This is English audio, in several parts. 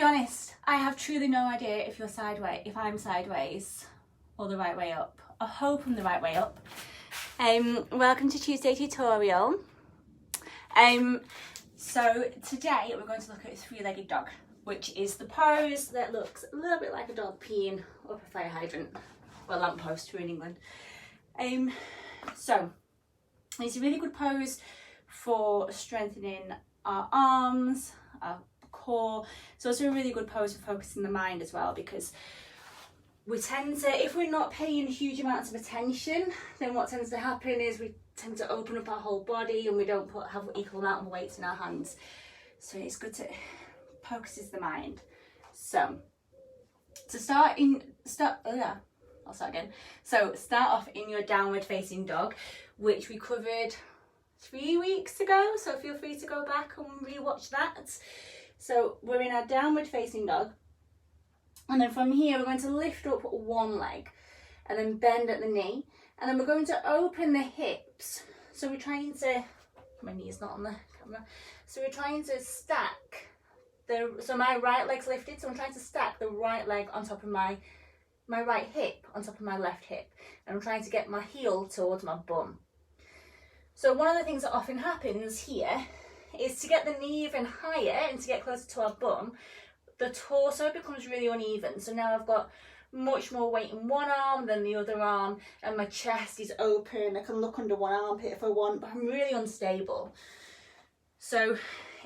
honest, I have truly no idea if you're sideways, if I'm sideways or the right way up. I hope I'm the right way up. Welcome to Tuesday tutorial. So today we're going to look at a three-legged dog, which is the pose that looks a little bit like a dog peeing up a fire hydrant, or lamppost here in England. So it's a really good pose for strengthening our arms, our core. It's also a really good pose for focusing the mind as well, because we tend to, if we're not paying huge amounts of attention, then what tends to happen is we tend to open up our whole body and we don't have equal amount of weights in our hands. So it's good to focuses the mind. So to start off in your downward facing dog, which we covered 3 weeks ago, so feel free to go back and rewatch that. So we're in our downward facing dog, and then from here we're going to lift up one leg and then bend at the knee, and then we're going to open the hips. So we're trying to, my knee's not on the camera, so we're trying to stack so my right leg's lifted, so I'm trying to stack the right leg on top of my right hip on top of my left hip, and I'm trying to get my heel towards my bum. So one of the things that often happens here is, to get the knee even higher and to get closer to our bum, the torso becomes really uneven. So now I've got much more weight in one arm than the other arm, and my chest is open. I can look under one armpit if I want, but I'm really unstable. So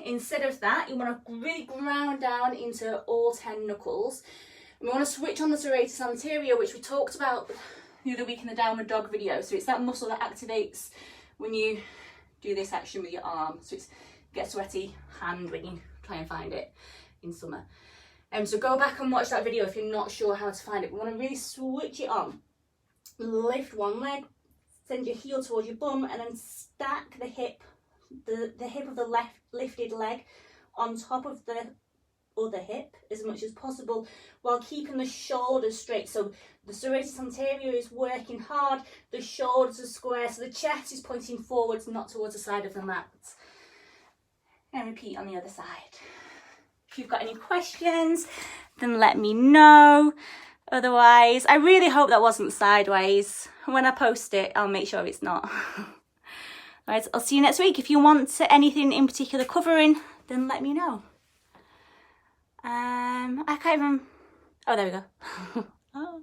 instead of that, you want to really ground down into all 10 knuckles. We want to switch on the serratus anterior, which we talked about the other week in the downward dog video. So it's that muscle that activates when you do this action with your arm. So it's get sweaty hand when you try and find it in summer. So go back and watch that video if you're not sure how to find it. We want to really switch it on. Lift one leg, send your heel towards your bum, and then stack the hip, the hip of the left lifted leg on top of the other hip as much as possible, while keeping the shoulders straight. So the serratus anterior is working hard, the shoulders are square, so the chest is pointing forwards, not towards the side of the mat. And repeat on the other side. If you've got any questions, then let me know. Otherwise, I really hope that wasn't sideways. When I post it, I'll make sure it's not. Alright, I'll see you next week. If you want anything in particular covering, then let me know. I can't even... Oh, there we go. Oh.